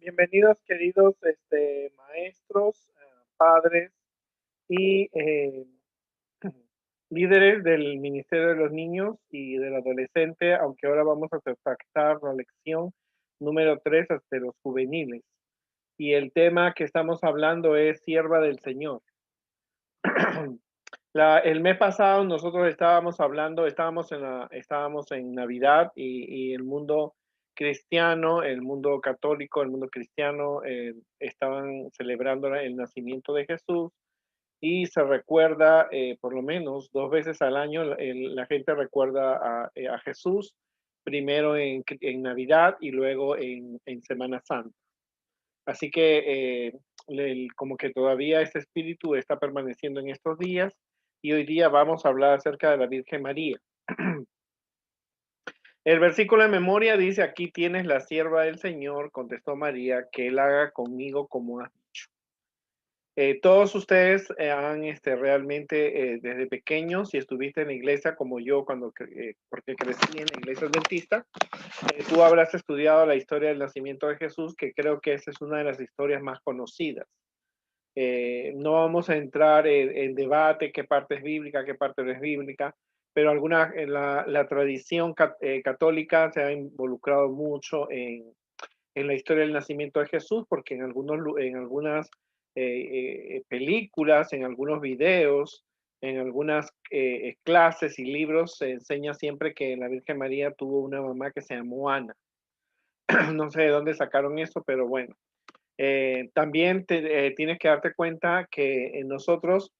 Bienvenidos, queridos maestros, padres y líderes del Ministerio de los Niños y del Adolescente, aunque ahora vamos a tratar la lección número 3 hasta los juveniles. Y el tema que estamos hablando es sierva del Señor. El mes pasado nosotros estábamos hablando, estábamos en Navidad y el mundo cristiano, el mundo católico, el mundo cristiano estaban celebrando el nacimiento de Jesús y se recuerda por lo menos 2 veces al año, la gente recuerda a Jesús, primero en Navidad y luego en Semana Santa. Así que como que todavía ese espíritu está permaneciendo en estos días y hoy día vamos a hablar acerca de la Virgen María. El versículo de memoria dice, aquí tienes la sierva del Señor, contestó María, que él haga conmigo como has dicho. Todos ustedes han realmente desde pequeños, si estuviste en la iglesia como yo, porque crecí en la iglesia adventista, tú habrás estudiado la historia del nacimiento de Jesús, que creo que esa es una de las historias más conocidas. No vamos a entrar en debate qué parte es bíblica, qué parte no es bíblica, pero la tradición católica se ha involucrado mucho en la historia del nacimiento de Jesús, porque en algunas películas, en algunos videos, en algunas clases y libros se enseña siempre que la Virgen María tuvo una mamá que se llamó Ana. No sé de dónde sacaron eso, pero bueno. También tienes que darte cuenta que en nosotros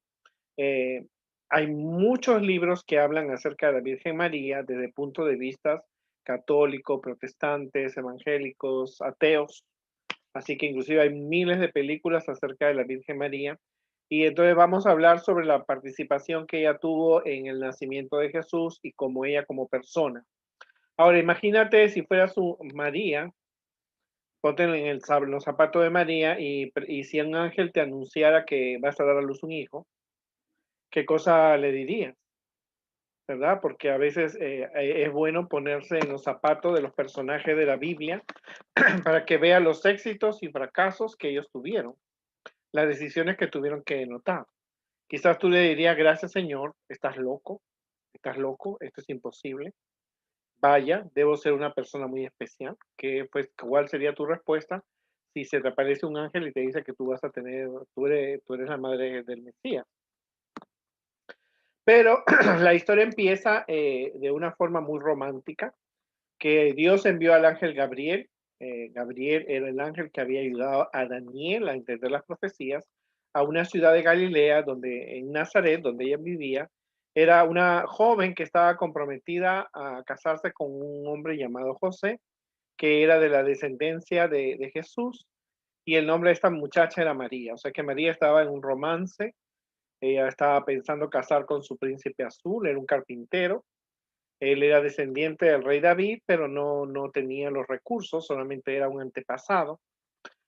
eh, hay muchos libros que hablan acerca de la Virgen María desde el punto de vista católico, protestantes, evangélicos, ateos. Así que inclusive hay miles de películas acerca de la Virgen María. Y entonces vamos a hablar sobre la participación que ella tuvo en el nacimiento de Jesús y como ella como persona. Ahora, imagínate si fuera su María, ponte los zapatos de María y si un ángel te anunciara que vas a dar a luz un hijo, ¿qué cosa le dirías? ¿Verdad? Porque a veces es bueno ponerse en los zapatos de los personajes de la Biblia para que vea los éxitos y fracasos que ellos tuvieron, las decisiones que tuvieron que notar. Quizás tú le dirías, gracias Señor, estás loco, esto es imposible. Vaya, debo ser una persona muy especial. Pues, ¿cuál sería tu respuesta si se te aparece un ángel y te dice que tú eres la madre del Mesías? Pero la historia empieza de una forma muy romántica, que Dios envió al ángel Gabriel. Gabriel era el ángel que había ayudado a Daniel a entender las profecías a una ciudad de Galilea, en Nazaret, donde ella vivía. Era una joven que estaba comprometida a casarse con un hombre llamado José, que era de la descendencia de Jesús, y el nombre de esta muchacha era María. O sea que María estaba en un romance, ella estaba pensando casar con su príncipe azul, era un carpintero, él era descendiente del rey David, pero no tenía los recursos, solamente era un antepasado.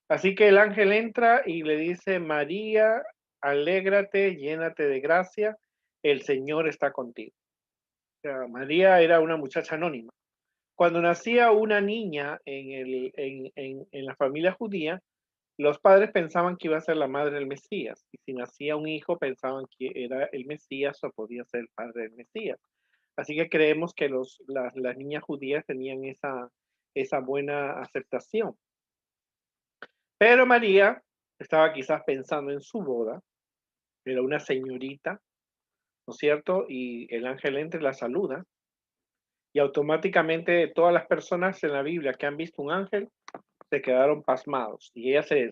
Así que el ángel entra y le dice, María, alégrate, llénate de gracia, el Señor está contigo. O sea, María era una muchacha anónima. Cuando nacía una niña en la familia judía, los padres pensaban que iba a ser la madre del Mesías, y si nacía un hijo pensaban que era el Mesías o podía ser el padre del Mesías. Así que creemos que las niñas judías tenían esa buena aceptación. Pero María estaba quizás pensando en su boda, era una señorita, ¿no es cierto? Y el ángel entra y la saluda, y automáticamente todas las personas en la Biblia que han visto un ángel se quedaron pasmados. Y ella se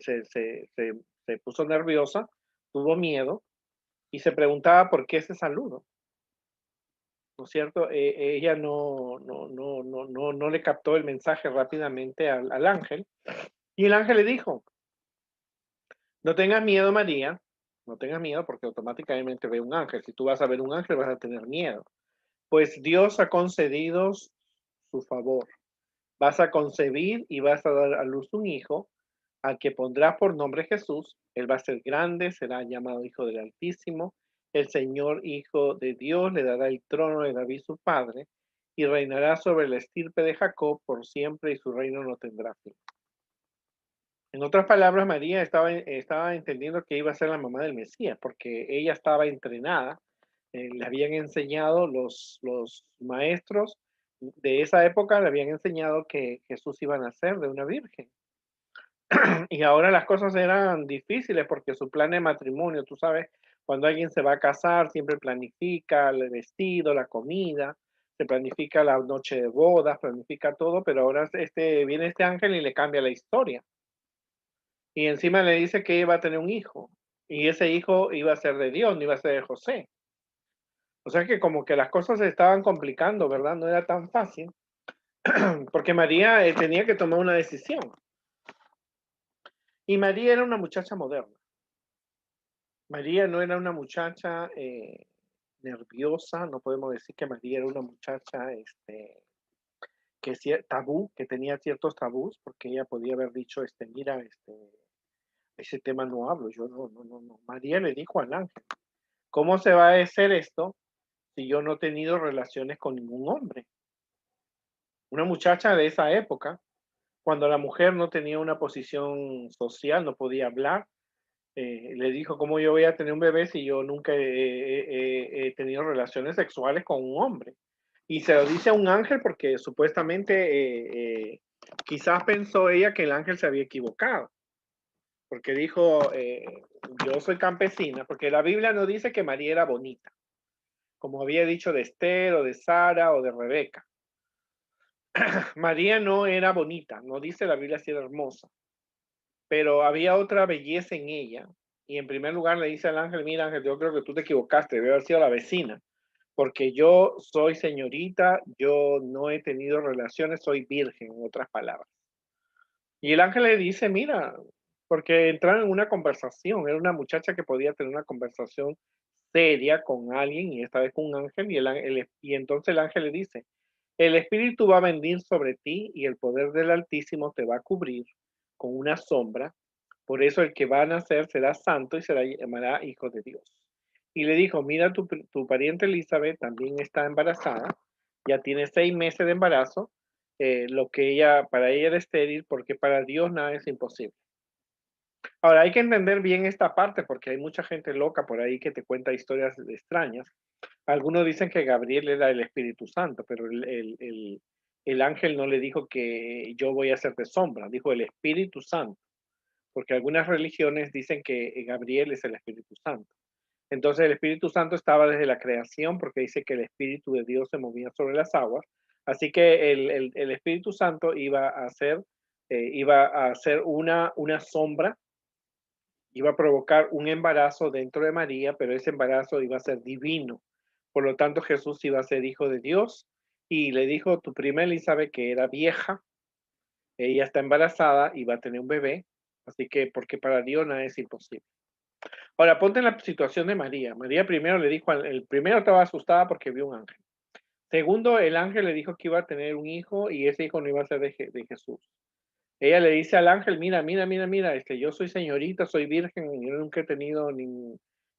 puso nerviosa, tuvo miedo y se preguntaba por qué ese saludo, ¿no es cierto? Ella no le captó el mensaje rápidamente al ángel. Y el ángel le dijo, no tengas miedo, María, no tengas miedo porque automáticamente ve un ángel. Si tú vas a ver un ángel vas a tener miedo. Pues Dios ha concedido su favor. Vas a concebir y vas a dar a luz un hijo al que pondrás por nombre Jesús. Él va a ser grande, será llamado Hijo del Altísimo. El Señor, Hijo de Dios, le dará el trono de David su padre y reinará sobre la estirpe de Jacob por siempre y su reino no tendrá fin. En otras palabras, María estaba entendiendo que iba a ser la mamá del Mesías, porque ella estaba entrenada, le habían enseñado los maestros de esa época, le habían enseñado que Jesús iba a nacer de una virgen. Y ahora las cosas eran difíciles porque su plan de matrimonio, tú sabes, cuando alguien se va a casar, siempre planifica el vestido, la comida, se planifica la noche de bodas, planifica todo, pero ahora viene este ángel y le cambia la historia. Y encima le dice que iba a tener un hijo, y ese hijo iba a ser de Dios, no iba a ser de José. O sea que como que las cosas se estaban complicando, ¿verdad? No era tan fácil, porque María tenía que tomar una decisión. Y María era una muchacha moderna. María no era una muchacha nerviosa, no podemos decir que María era una muchacha tabú, que tenía ciertos tabús, porque ella podía haber dicho, mira, ese tema no hablo, yo no. María le dijo al ángel, ¿cómo se va a hacer esto si yo no he tenido relaciones con ningún hombre? Una muchacha de esa época, cuando la mujer no tenía una posición social, no podía hablar, le dijo, ¿cómo yo voy a tener un bebé si yo nunca he tenido relaciones sexuales con un hombre? Y se lo dice a un ángel porque supuestamente quizás pensó ella que el ángel se había equivocado, porque dijo, yo soy campesina, porque la Biblia no dice que María era bonita, como había dicho de Esther o de Sara o de Rebeca. María no era bonita, no dice la Biblia si era hermosa, pero había otra belleza en ella. Y en primer lugar le dice al ángel, mira ángel, yo creo que tú te equivocaste, debe haber sido la vecina, porque yo soy señorita, yo no he tenido relaciones, soy virgen, en otras palabras. Y el ángel le dice, mira, porque entraron en una conversación, era una muchacha que podía tener una conversación seria con alguien, y esta vez con un ángel, y entonces el ángel le dice, el Espíritu va a venir sobre ti y el poder del Altísimo te va a cubrir con una sombra. Por eso el que va a nacer será santo y se llamará Hijo de Dios. Y le dijo, mira, tu pariente Elizabeth también está embarazada, ya tiene 6 meses de embarazo, lo que para ella era estéril, porque para Dios nada es imposible. Ahora, hay que entender bien esta parte, porque hay mucha gente loca por ahí que te cuenta historias extrañas. Algunos dicen que Gabriel era el Espíritu Santo, pero el ángel no le dijo que yo voy a hacerte sombra, dijo el Espíritu Santo, porque algunas religiones dicen que Gabriel es el Espíritu Santo. Entonces el Espíritu Santo estaba desde la creación, porque dice que el Espíritu de Dios se movía sobre las aguas, así que el Espíritu Santo iba a hacer una sombra, iba a provocar un embarazo dentro de María, pero ese embarazo iba a ser divino. Por lo tanto, Jesús iba a ser hijo de Dios y le dijo, tu prima Elizabeth, que era vieja, ella está embarazada y va a tener un bebé, así que porque para Dios nada es imposible. Ahora, ponte en la situación de María. María primero le dijo, el primero estaba asustada porque vio un ángel. Segundo, el ángel le dijo que iba a tener un hijo y ese hijo no iba a ser de Jesús. Ella le dice al ángel, mira, yo soy señorita, soy virgen, y yo nunca he tenido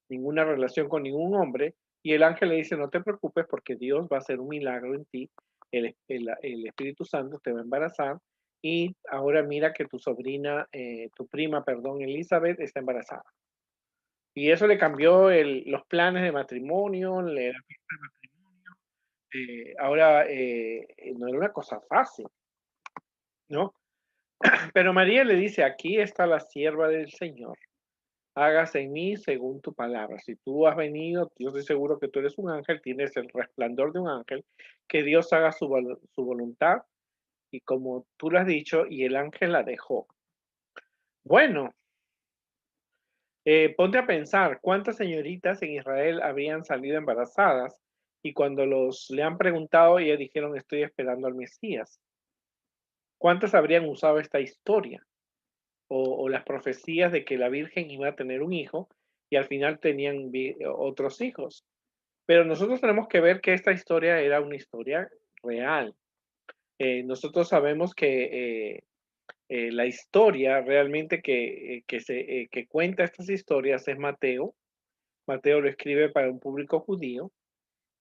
ninguna relación con ningún hombre. Y el ángel le dice, no te preocupes porque Dios va a hacer un milagro en ti, el Espíritu Santo te va a embarazar y ahora mira que tu prima, perdón, Elizabeth está embarazada. Y eso le cambió los planes de matrimonio, la fiesta de matrimonio. Ahora, no era una cosa fácil, ¿no? Pero María le dice, aquí está la sierva del Señor, hágase en mí según tu palabra. Si tú has venido, yo estoy seguro que tú eres un ángel, tienes el resplandor de un ángel, que Dios haga su voluntad, y como tú lo has dicho, y el ángel la dejó. Bueno, ponte a pensar, ¿cuántas señoritas en Israel habrían salido embarazadas? Y cuando le han preguntado, ellas dijeron, estoy esperando al Mesías. ¿Cuántas habrían usado esta historia? O las profecías de que la Virgen iba a tener un hijo y al final tenían otros hijos. Pero nosotros tenemos que ver que esta historia era una historia real. Nosotros sabemos que la historia realmente que cuenta estas historias es Mateo. Mateo lo escribe para un público judío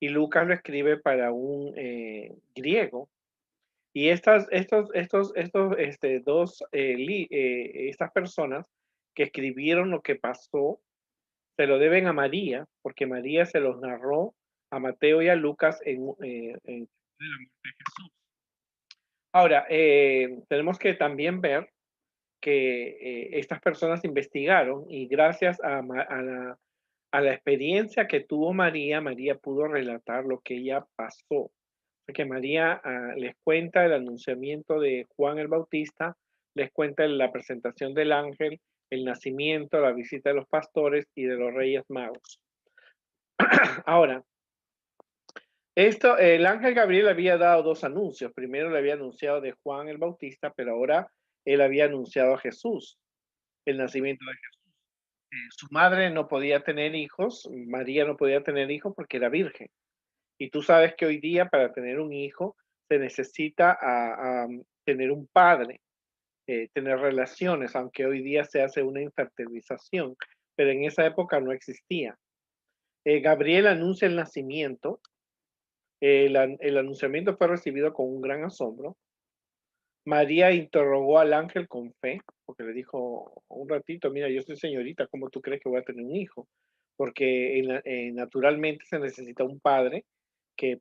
y Lucas lo escribe para un griego. Y estas personas que escribieron lo que pasó, se lo deben a María, porque María se los narró a Mateo y a Lucas en de la muerte de Jesús. Ahora, tenemos que también ver que estas personas investigaron y gracias a la experiencia que tuvo María, María pudo relatar lo que ella pasó. Porque María les cuenta el anunciamiento de Juan el Bautista, les cuenta la presentación del ángel, el nacimiento, la visita de los pastores y de los reyes magos. Ahora, el ángel Gabriel había dado dos anuncios. Primero le había anunciado de Juan el Bautista, pero ahora él había anunciado a Jesús, el nacimiento de Jesús. Su madre no podía tener hijos, María no podía tener hijos porque era virgen. Y tú sabes que hoy día para tener un hijo se necesita tener un padre, tener relaciones, aunque hoy día se hace una infertilización, pero en esa época no existía. Gabriel anuncia el nacimiento. El anunciamiento fue recibido con un gran asombro. María interrogó al ángel con fe, porque le dijo un ratito, mira, yo soy señorita, ¿cómo tú crees que voy a tener un hijo? Porque naturalmente se necesita un padre que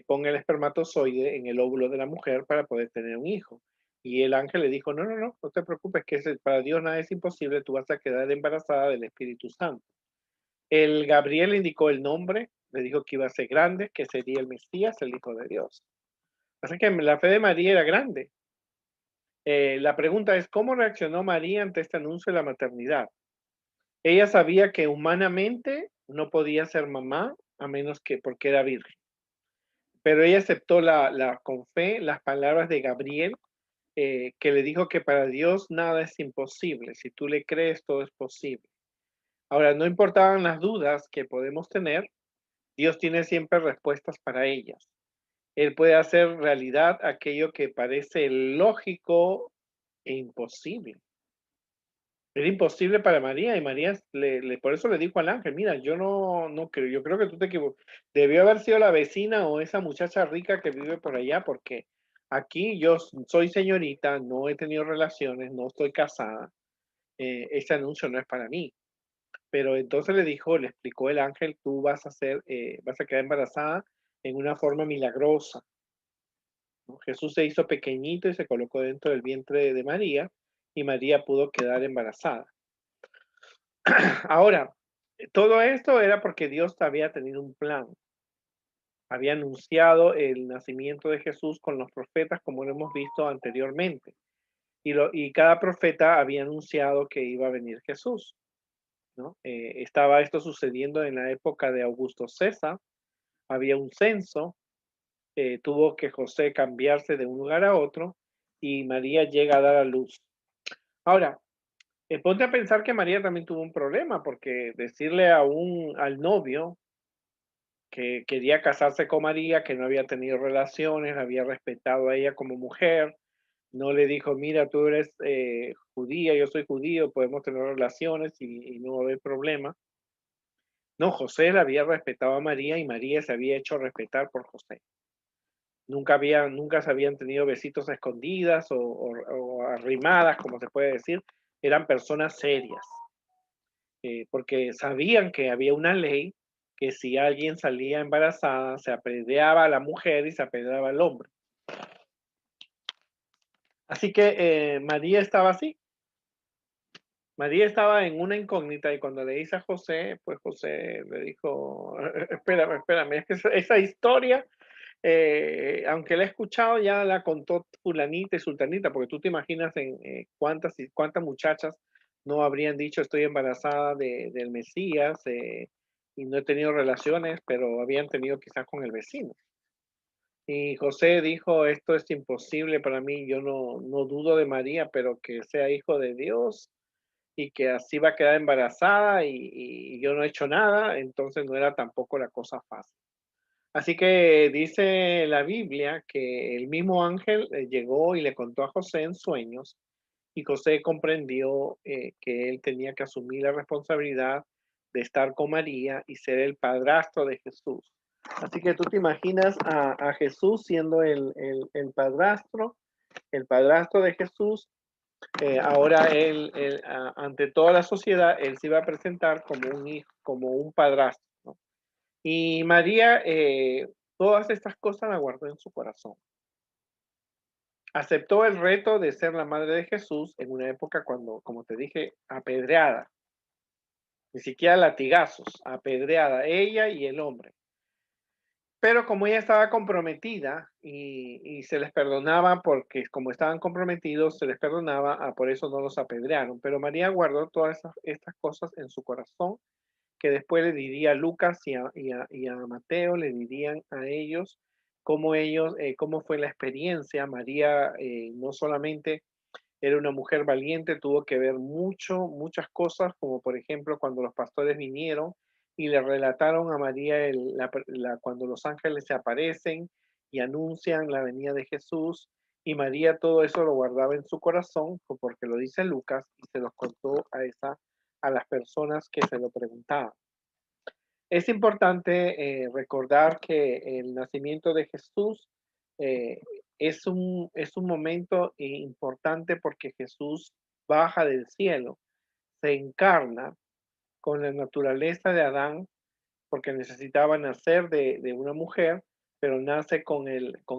ponga el espermatozoide en el óvulo de la mujer para poder tener un hijo. Y el ángel le dijo, no, no, no, no te preocupes, que para Dios nada es imposible, tú vas a quedar embarazada del Espíritu Santo. El Gabriel indicó el nombre, le dijo que iba a ser grande, que sería el Mesías, el Hijo de Dios. Así que la fe de María era grande. La pregunta es, ¿cómo reaccionó María ante este anuncio de la maternidad? Ella sabía que humanamente no podía ser mamá a menos que porque era virgen, pero ella aceptó con fe las palabras de Gabriel, que le dijo que para Dios nada es imposible. Si tú le crees, todo es posible. Ahora, no importaban las dudas que podemos tener, Dios tiene siempre respuestas para ellas. Él puede hacer realidad aquello que parece lógico e imposible. Era imposible para María y María por eso le dijo al ángel, mira, yo no creo, yo creo que tú te equivocas. Debió haber sido la vecina o esa muchacha rica que vive por allá, porque aquí yo soy señorita, no he tenido relaciones, no estoy casada, ese anuncio no es para mí. Pero entonces le explicó el ángel, tú vas a quedar embarazada en una forma milagrosa, ¿no? Jesús se hizo pequeñito y se colocó dentro del vientre de María y María pudo quedar embarazada. Ahora, todo esto era porque Dios había tenido un plan. Había anunciado el nacimiento de Jesús con los profetas, como lo hemos visto anteriormente. Y cada profeta había anunciado que iba a venir Jesús, ¿no? Estaba esto sucediendo en la época de Augusto César. Había un censo, tuvo que José cambiarse de un lugar a otro y María llega a dar a luz. Ahora, ponte a pensar que María también tuvo un problema, porque decirle al novio que quería casarse con María, que no había tenido relaciones, la había respetado a ella como mujer, no le dijo, mira, tú eres judía, yo soy judío, podemos tener relaciones y no va a haber problema. No, José la había respetado a María y María se había hecho respetar por José. Nunca se habían tenido besitos a escondidas o arrimadas, como se puede decir. Eran personas serias, porque sabían que había una ley que si alguien salía embarazada, se apedreaba a la mujer y se apedreaba al hombre. Así que María estaba así. María estaba en una incógnita y cuando le dice a José, pues José le dijo, espérame, espérame, es que esa historia, aunque la he escuchado, ya la contó fulanita y sultanita, porque tú te imaginas en cuántas muchachas no habrían dicho estoy embarazada del Mesías y no he tenido relaciones, pero habían tenido quizás con el vecino. Y José dijo, esto es imposible para mí, yo no dudo de María, pero que sea hijo de Dios y que así va a quedar embarazada y yo no he hecho nada, entonces no era tampoco la cosa fácil. Así que dice la Biblia que el mismo ángel llegó y le contó a José en sueños y José comprendió que él tenía que asumir la responsabilidad de estar con María y ser el padrastro de Jesús. Así que tú te imaginas a Jesús siendo el padrastro de Jesús. Ahora ante toda la sociedad, él se iba a presentar como un hijo, como un padrastro, ¿no? Y María, todas estas cosas las guardó en su corazón. Aceptó el reto de ser la madre de Jesús en una época cuando, como te dije, apedreada, ni siquiera latigazos, apedreada ella y el hombre. Pero como ella estaba comprometida y se les perdonaba porque como estaban comprometidos, se les perdonaba, por eso no los apedrearon. Pero María guardó todas estas cosas en su corazón, que después le diría a Lucas y a Mateo, le dirían a ellos, cómo fue la experiencia. María no solamente era una mujer valiente, tuvo que ver muchas cosas, como por ejemplo cuando los pastores vinieron y le relataron a María cuando los ángeles se aparecen y anuncian la venida de Jesús. Y María todo eso lo guardaba en su corazón, porque lo dice Lucas, y se los contó a las personas que se lo preguntaban. Es importante recordar que el nacimiento de Jesús eh, es un momento importante porque Jesús baja del cielo, se encarna con la naturaleza de Adán, porque necesitaba nacer de una mujer, pero nace con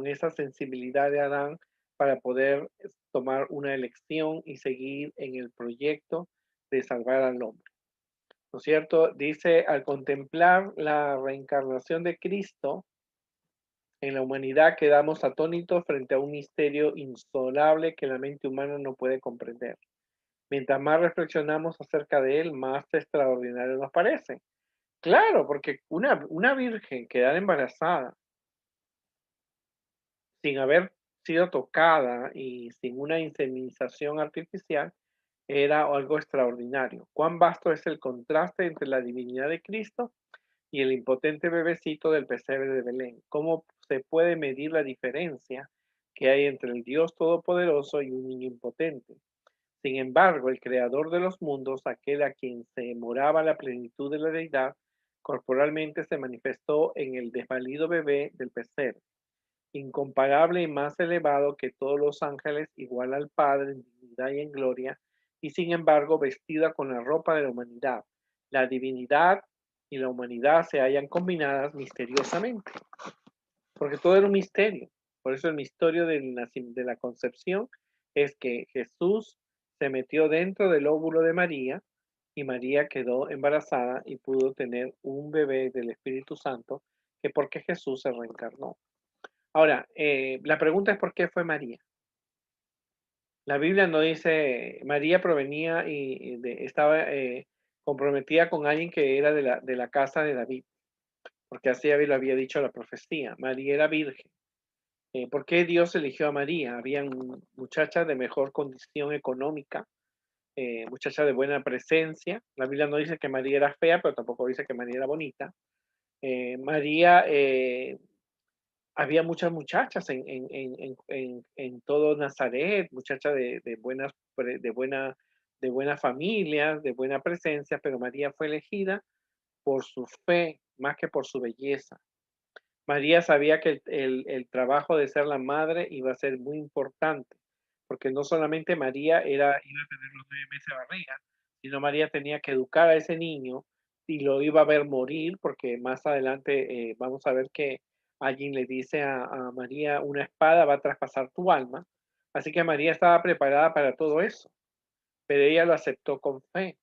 esa sensibilidad de Adán para poder tomar una elección y seguir en el proyecto de salvar al hombre. ¿No es cierto? Dice, al contemplar la reencarnación de Cristo en la humanidad, quedamos atónitos frente a un misterio insondable que la mente humana no puede comprender. Mientras más reflexionamos acerca de él, más extraordinario nos parece. Claro, porque una virgen quedar embarazada sin haber sido tocada y sin una inseminización artificial era algo extraordinario. Cuán vasto es el contraste entre la divinidad de Cristo y el impotente bebecito del pesebre de Belén. ¿Cómo se puede medir la diferencia que hay entre el Dios Todopoderoso y un niño impotente? Sin embargo, el creador de los mundos, aquel a quien se moraba la plenitud de la deidad, corporalmente se manifestó en el desvalido bebé del pesebre, incomparable y más elevado que todos los ángeles, igual al Padre en dignidad y en gloria, y sin embargo vestida con la ropa de la humanidad. La divinidad y la humanidad se hallan combinadas misteriosamente, porque todo era un misterio. Por eso el misterio de la concepción es que Jesús se metió dentro del óvulo de María y María quedó embarazada y pudo tener un bebé del Espíritu Santo, que porque Jesús se reencarnó. Ahora, la pregunta es ¿por qué fue María? La Biblia no dice, María provenía estaba comprometida con alguien que era de la casa de David, porque así lo había dicho la profecía. María era virgen. ¿Por qué Dios eligió a María? Habían muchachas de mejor condición económica, muchachas de buena presencia. La Biblia no dice que María era fea, pero tampoco dice que María era bonita. María había muchas muchachas en todo Nazaret, muchachas de buena familia, de buena presencia, pero María fue elegida por su fe más que por su belleza. María sabía que el trabajo de ser la madre iba a ser muy importante, porque no solamente María iba a tener los 9 meses de barriga, sino María tenía que educar a ese niño y lo iba a ver morir, porque más adelante vamos a ver que alguien le dice a María, una espada va a traspasar tu alma. Así que María estaba preparada para todo eso, pero ella lo aceptó con fe.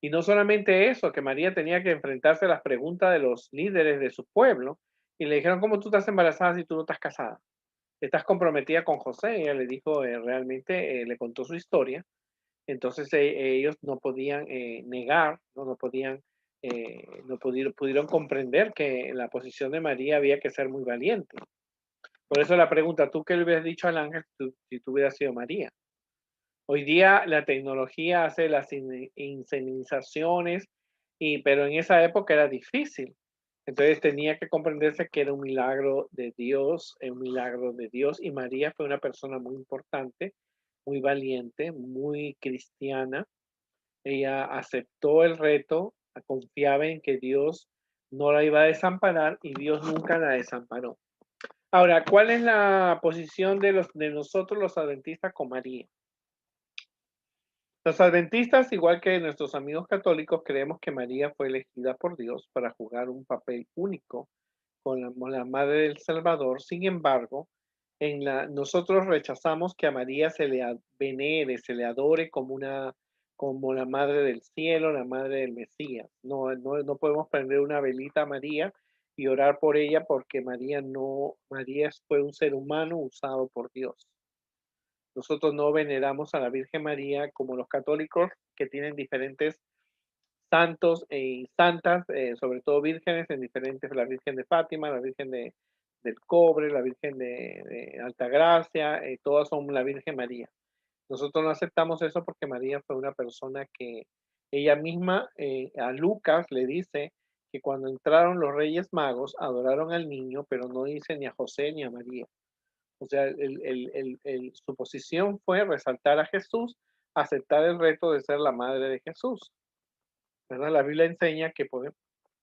Y no solamente eso, que María tenía que enfrentarse a las preguntas de los líderes de su pueblo, y le dijeron, ¿cómo tú estás embarazada si tú no estás casada? ¿Estás comprometida con José? Ella le dijo, realmente le contó su historia. Entonces ellos no podían negar, no podían, no pudieron comprender que en la posición de María había que ser muy valiente. Por eso la pregunta, ¿tú qué le hubieras dicho al ángel si tú hubieras sido María? Hoy día la tecnología hace las inseminizaciones, pero en esa época era difícil. Entonces tenía que comprenderse que era un milagro de Dios, un milagro de Dios. Y María fue una persona muy importante, muy valiente, muy cristiana. Ella aceptó el reto, confiaba en que Dios no la iba a desamparar y Dios nunca la desamparó. Ahora, ¿cuál es la posición de nosotros los adventistas con María? Los adventistas, igual que nuestros amigos católicos, creemos que María fue elegida por Dios para jugar un papel único como la Madre del Salvador. Sin embargo, nosotros rechazamos que a María se le venere, se le adore como la Madre del Cielo, la Madre del Mesías. No podemos prender una velita a María y orar por ella porque María fue un ser humano usado por Dios. Nosotros no veneramos a la Virgen María como los católicos que tienen diferentes santos y santas, sobre todo vírgenes en diferentes, la Virgen de Fátima, la Virgen del Cobre, la Virgen de Altagracia, todas son la Virgen María. Nosotros no aceptamos eso porque María fue una persona que ella misma a Lucas le dice que cuando entraron los Reyes Magos adoraron al niño, pero no dice ni a José ni a María. O sea, su posición fue resaltar a Jesús, aceptar el reto de ser la madre de Jesús. ¿Verdad? La Biblia enseña que podemos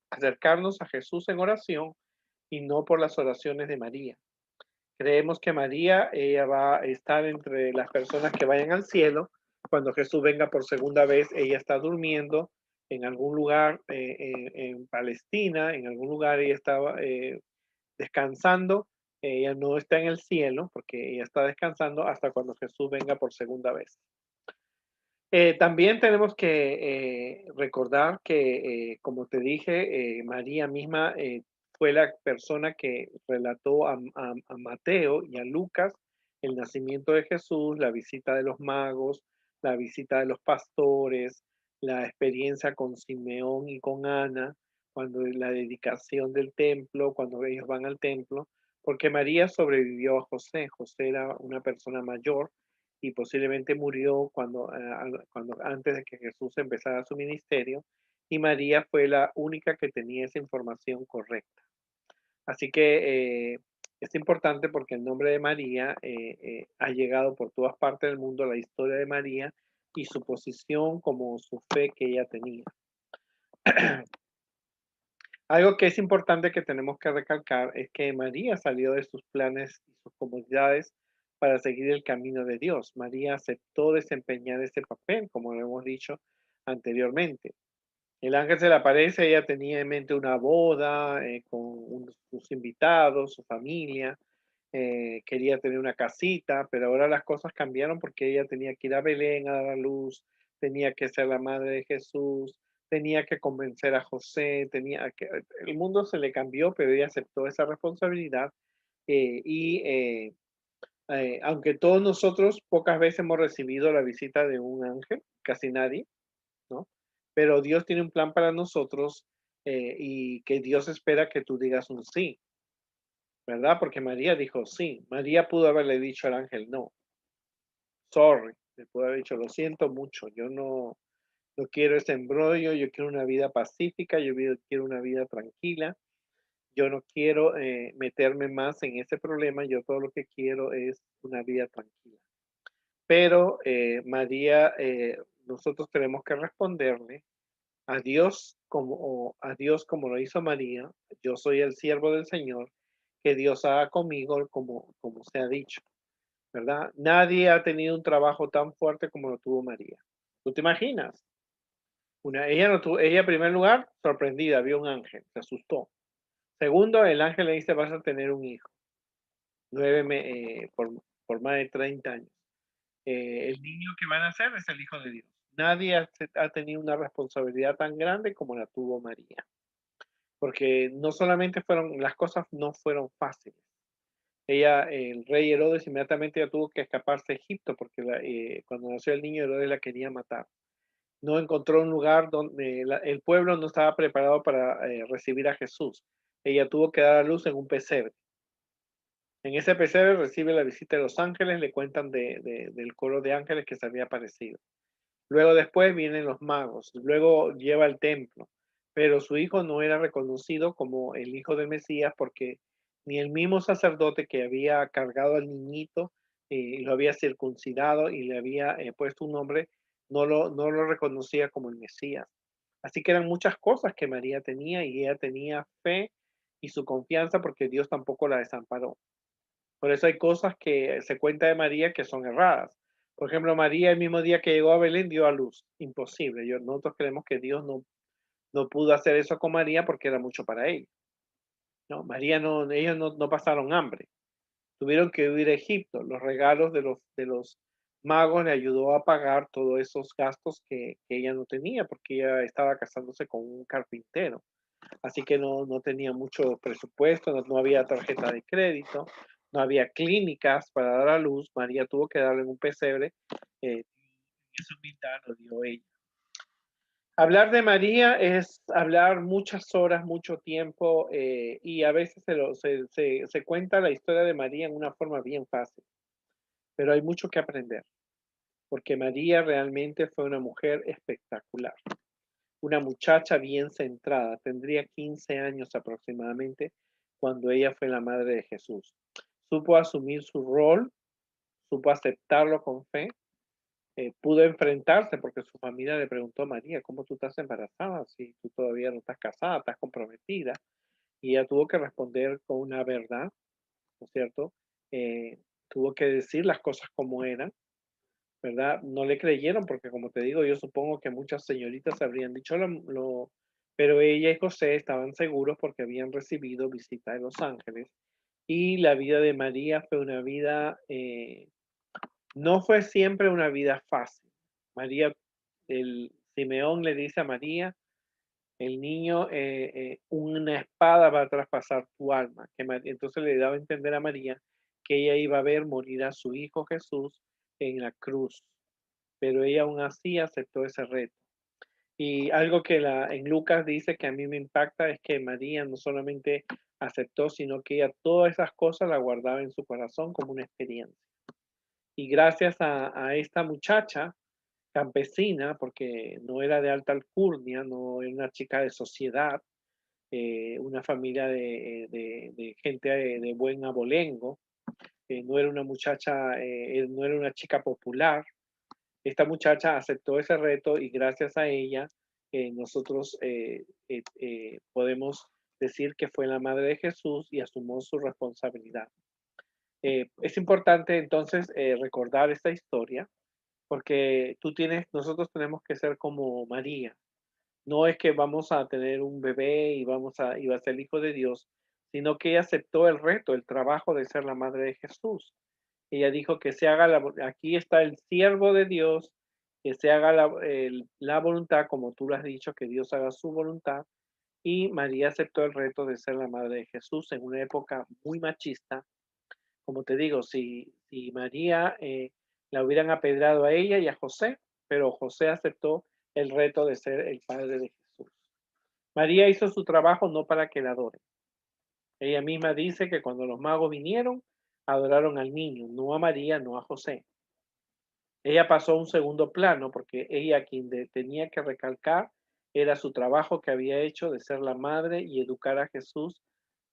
acercarnos a Jesús en oración y no por las oraciones de María. Creemos que María, ella va a estar entre las personas que vayan al cielo. Cuando Jesús venga por segunda vez, ella está durmiendo en algún lugar en Palestina, en algún lugar ella estaba descansando. Ella no está en el cielo porque ella está descansando hasta cuando Jesús venga por segunda vez. También tenemos que recordar que, como te dije, María misma fue la persona que relató a Mateo y a Lucas el nacimiento de Jesús, la visita de los magos, la visita de los pastores, la experiencia con Simeón y con Ana, cuando la dedicación del templo, cuando ellos van al templo, porque María sobrevivió a José. José era una persona mayor y posiblemente murió cuando antes de que Jesús empezara su ministerio, y María fue la única que tenía esa información correcta. Así que es importante porque el nombre de María ha llegado por todas partes del mundo, la historia de María y su posición como su fe que ella tenía. Algo que es importante que tenemos que recalcar es que María salió de sus planes y sus comodidades para seguir el camino de Dios. María aceptó desempeñar ese papel, como lo hemos dicho anteriormente. El ángel se le aparece, ella tenía en mente una boda con sus invitados, su familia, quería tener una casita, pero ahora las cosas cambiaron porque ella tenía que ir a Belén a dar a luz, tenía que ser la madre de Jesús, tenía que convencer a José, el mundo se le cambió, pero ella aceptó esa responsabilidad y aunque todos nosotros pocas veces hemos recibido la visita de un ángel, casi nadie, ¿no? Pero Dios tiene un plan para nosotros y que Dios espera que tú digas un sí, ¿verdad? Porque María dijo sí. María pudo haberle dicho al ángel no. Sorry. Le pudo haber dicho, lo siento mucho, yo no quiero ese embrollo, yo quiero una vida pacífica, quiero una vida tranquila, yo no quiero meterme más en ese problema, yo todo lo que quiero es una vida tranquila. Pero María, nosotros tenemos que responderle a Dios como lo hizo María, yo soy el siervo del Señor, que Dios haga conmigo como se ha dicho, ¿verdad? Nadie ha tenido un trabajo tan fuerte como lo tuvo María. ¿Tú te imaginas? Ella no tuvo, ella en primer lugar, sorprendida, vio un ángel, se asustó. Segundo, el ángel le dice, vas a tener un hijo, por más de 30 años. El niño que van a nacer es el Hijo de Dios. Nadie ha tenido una responsabilidad tan grande como la tuvo María. Porque no solamente las cosas no fueron fáciles. El rey Herodes inmediatamente ya tuvo que escaparse a Egipto porque cuando nació el niño Herodes la quería matar. No encontró un lugar donde el pueblo no estaba preparado para recibir a Jesús. Ella tuvo que dar a luz en un pesebre. En ese pesebre recibe la visita de los ángeles, le cuentan del coro de ángeles que se había aparecido. Luego después vienen los magos, luego lleva al templo, pero su hijo no era reconocido como el hijo del Mesías porque ni el mismo sacerdote que había cargado al niñito lo había circuncidado y le había puesto un nombre, no lo reconocía como el Mesías. Así que eran muchas cosas que María tenía y ella tenía fe y su confianza porque Dios tampoco la desamparó. Por eso hay cosas que se cuenta de María que son erradas. Por ejemplo, María el mismo día que llegó a Belén dio a luz. Imposible. Nosotros creemos que Dios no pudo hacer eso con María porque era mucho para ella. No, María no, ellos no pasaron hambre. Tuvieron que huir a Egipto. Los regalos de los magos le ayudó a pagar todos esos gastos que ella no tenía porque ella estaba casándose con un carpintero. Así que no tenía mucho presupuesto, no había tarjeta de crédito, no había clínicas para dar a luz. María tuvo que darle en un pesebre, esa humildad lo dio ella. Hablar de María es hablar muchas horas, mucho tiempo, y a veces se cuenta la historia de María en una forma bien fácil, pero hay mucho que aprender, porque María realmente fue una mujer espectacular, una muchacha bien centrada, tendría 15 años aproximadamente cuando ella fue la madre de Jesús. Supo asumir su rol, supo aceptarlo con fe, pudo enfrentarse porque su familia le preguntó a María, ¿cómo tú estás embarazada si tú todavía no estás casada, estás comprometida? Y ella tuvo que responder con una verdad, ¿no es cierto? Tuvo que decir las cosas como eran, ¿verdad? No le creyeron porque, como te digo, yo supongo que muchas señoritas habrían dicho pero ella y José estaban seguros porque habían recibido visita de los ángeles. Y la vida de María fue una vida, no fue siempre una vida fácil. María, el Simeón le dice a María, el niño, una espada va a traspasar tu alma. Entonces le daba a entender a María que ella iba a ver morir a su hijo Jesús en la cruz, pero ella aún así aceptó ese reto. Y algo que en Lucas dice que a mí me impacta es que María no solamente aceptó, sino que ella todas esas cosas la guardaba en su corazón como una experiencia. Y gracias a esta muchacha campesina, porque no era de alta alcurnia, no era una chica de sociedad, una familia de gente de buen abolengo, no era una muchacha, no era una chica popular. Esta muchacha aceptó ese reto y gracias a ella nosotros podemos decir que fue la madre de Jesús y asumió su responsabilidad. Es importante entonces recordar esta historia porque nosotros tenemos que ser como María. No es que vamos a tener un bebé y va a ser el hijo de Dios, sino que ella aceptó el reto, el trabajo de ser la madre de Jesús. Ella dijo que se haga aquí está el siervo de Dios, que se haga la voluntad, como tú lo has dicho, que Dios haga su voluntad. Y María aceptó el reto de ser la madre de Jesús en una época muy machista. Como te digo, si María la hubieran apedrado a ella y a José, pero José aceptó el reto de ser el padre de Jesús. María hizo su trabajo no para que la adoren. Ella misma dice que cuando los magos vinieron, adoraron al niño, no a María, no a José. Ella pasó a un segundo plano porque ella quien tenía que recalcar era su trabajo que había hecho de ser la madre y educar a Jesús,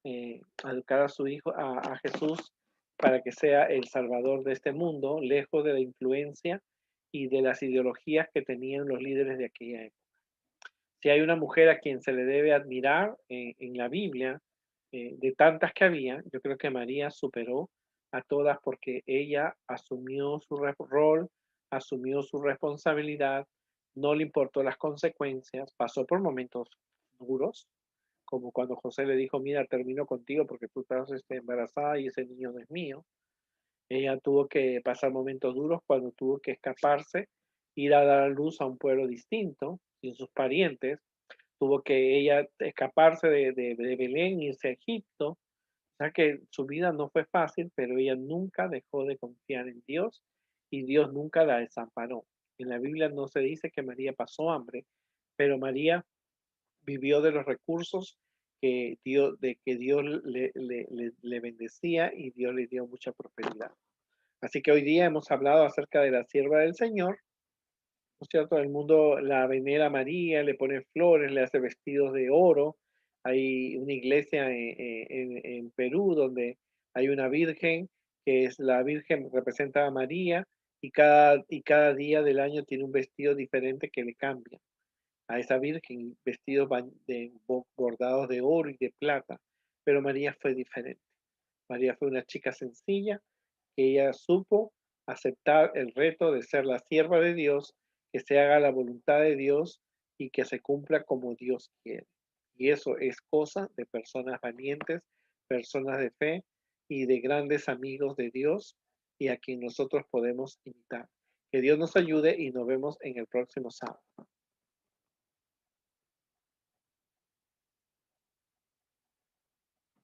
educar a su hijo, a Jesús, para que sea el salvador de este mundo, lejos de la influencia y de las ideologías que tenían los líderes de aquella época. Si hay una mujer a quien se le debe admirar en la Biblia, de tantas que había, yo creo que María superó a todas porque ella asumió su rol, asumió su responsabilidad, no le importó las consecuencias, pasó por momentos duros, como cuando José le dijo, mira, termino contigo porque tú estás embarazada y ese niño no es mío. Ella tuvo que pasar momentos duros cuando tuvo que escaparse, ir a dar a luz a un pueblo distinto, sin sus parientes. Tuvo que ella escaparse de Belén, irse a Egipto. O sea que su vida no fue fácil, pero ella nunca dejó de confiar en Dios y Dios nunca la desamparó. En la Biblia no se dice que María pasó hambre, pero María vivió de los recursos que Dios le bendecía y Dios le dio mucha prosperidad. Así que hoy día hemos hablado acerca de la sierva del Señor, ¿no es cierto? El mundo la venera a María, le pone flores, le hace vestidos de oro. Hay una iglesia en Perú donde hay una virgen, que es la virgen representa a María, y cada día del año tiene un vestido diferente que le cambia. a esa virgen vestidos bordados de oro y de plata, pero María fue diferente. María fue una chica sencilla que ella supo aceptar el reto de ser la sierva de Dios, que se haga la voluntad de Dios y que se cumpla como Dios quiere. Y eso es cosa de personas valientes, personas de fe y de grandes amigos de Dios y a quien nosotros podemos imitar. Que Dios nos ayude y nos vemos en el próximo sábado.